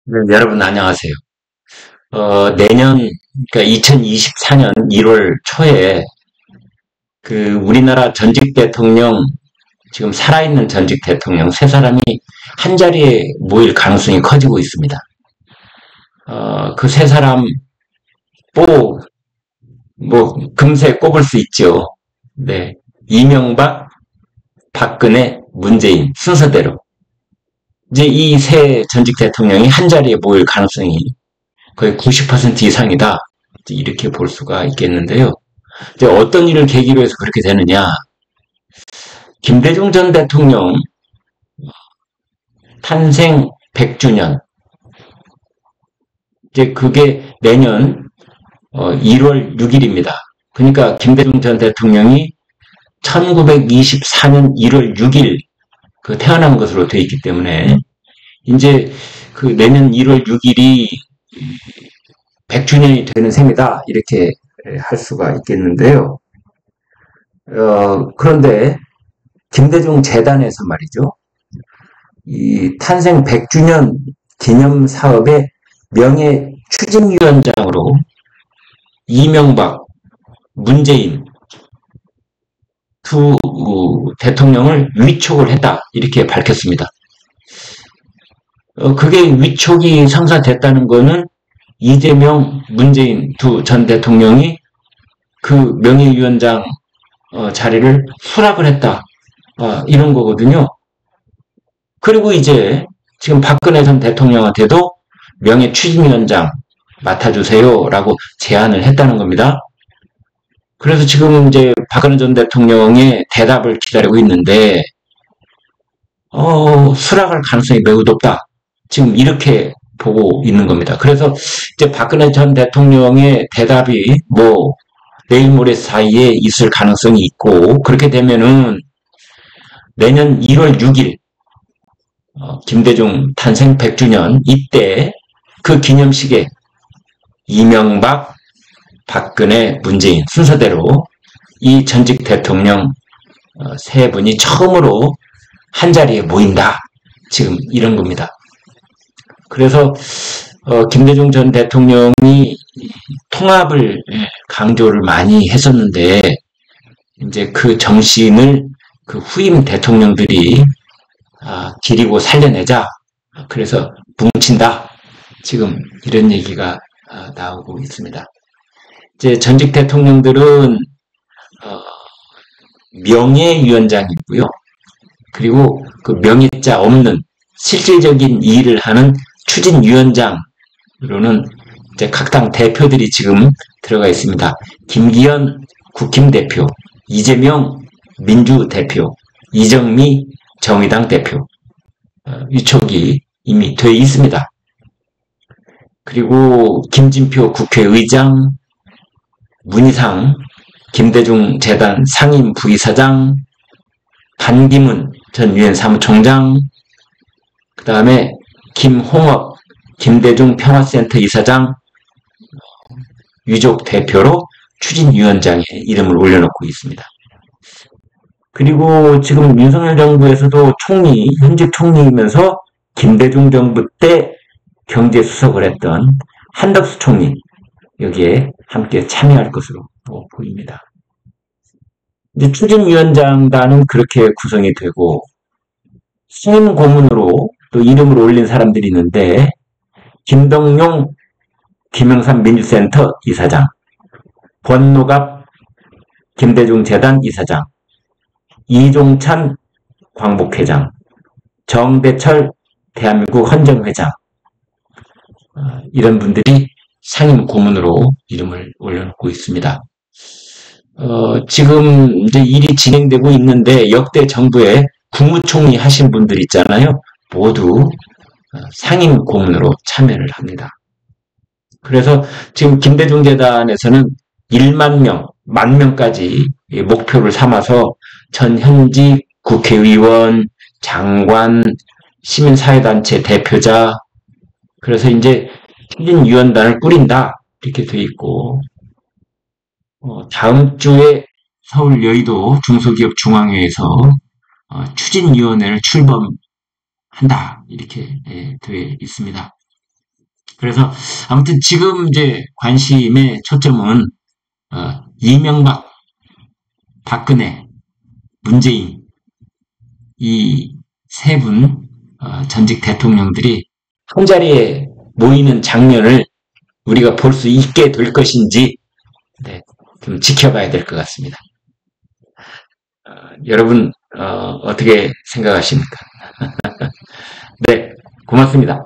네, 여러분 안녕하세요. 내년, 그러니까 2024년 1월 초에 그 우리나라 전직 대통령, 지금 살아있는 전직 대통령 세 사람이 한 자리에 모일 가능성이 커지고 있습니다. 그 세 사람 뭐, 금세 꼽을 수 있죠. 네. 이명박, 박근혜, 문재인 순서대로. 이제 이 세 전직 대통령이 한 자리에 모일 가능성이 거의 90% 이상이다. 이렇게 볼 수가 있겠는데요. 이제 어떤 일을 계기로 해서 그렇게 되느냐. 김대중 전 대통령 탄생 100주년. 이제 그게 내년 1월 6일입니다. 그러니까 김대중 전 대통령이 1924년 1월 6일 그 태어난 것으로 되어 있기 때문에 이제 그 내년 1월 6일이 100주년이 되는 셈이다. 이렇게 할 수가 있겠는데요. 그런데 김대중 재단에서 말이죠. 이 탄생 100주년 기념 사업의 명예 추진위원장으로 이명박, 문재인 두 대통령을 위촉을 했다. 이렇게 밝혔습니다. 그게 위촉이 성사됐다는 거는 이재명, 문재인 두 전 대통령이 그 명예위원장 자리를 수락을 했다. 이런 거거든요. 그리고 이제 지금 박근혜 전 대통령한테도 명예추진위원장 맡아주세요라고 제안을 했다는 겁니다. 그래서 지금 이제 박근혜 전 대통령의 대답을 기다리고 있는데, 수락할 가능성이 매우 높다. 지금 이렇게 보고 있는 겁니다. 그래서 이제 박근혜 전 대통령의 대답이 뭐 내일 모레 사이에 있을 가능성이 있고, 그렇게 되면은 내년 1월 6일 김대중 탄생 100주년 이때 그 기념식에 이명박, 박근혜, 문재인 순서대로 이 전직 대통령 세 분이 처음으로 한 자리에 모인다. 지금 이런 겁니다. 그래서 김대중 전 대통령이 통합을 강조를 많이 했었는데 이제 그 정신을 그 후임 대통령들이 기리고 살려내자. 그래서 뭉친다. 지금 이런 얘기가 나오고 있습니다. 이제 전직 대통령들은 명예위원장이고요. 그리고 그 명예자 없는 실질적인 일을 하는 추진위원장으로는 이제 각 당 대표들이 지금 들어가 있습니다. 김기현 국힘 대표, 이재명 민주 대표, 이정미 정의당 대표 위촉이 이미 돼 있습니다. 그리고 김진표 국회의장, 문희상 김대중 재단 상임 부이사장, 반기문 전 유엔 사무총장, 그 다음에 김홍업 김대중 평화센터 이사장 유족 대표로 추진위원장에 이름을 올려놓고 있습니다. 그리고 지금 윤석열 정부에서도 총리, 현직 총리이면서 김대중 정부 때 경제수석을 했던 한덕수 총리 여기에 함께 참여할 것으로 보입니다. 이제 추진위원장단은 그렇게 구성이 되고 신임 고문으로 또 이름을 올린 사람들이 있는데 김동용 김영삼 민주센터 이사장, 권노갑 김대중 재단 이사장, 이종찬 광복회장, 정대철 대한민국 헌정회장 이런 분들이 상임 고문으로 이름을 올려놓고 있습니다. 지금 이제 일이 진행되고 있는데 역대 정부의 국무총리 하신 분들 있잖아요. 모두 상임 고문으로 참여를 합니다. 그래서 지금 김대중 재단에서는 1만 명, 10,000명까지 목표를 삼아서 전 현직 국회의원, 장관, 시민사회단체 대표자, 그래서 이제 추진위원단을 꾸린다. 이렇게 돼 있고, 다음 주에 서울 여의도 중소기업중앙회에서 추진위원회를 출범한다. 이렇게 되어 있습니다. 그래서 아무튼 지금 이제 관심의 초점은 이명박, 박근혜, 문재인 이 세 분 전직 대통령들이 한자리에 모이는 장면을 우리가 볼 수 있게 될 것인지 네, 좀 지켜봐야 될 것 같습니다. 여러분 어떻게 생각하십니까? 네, 고맙습니다.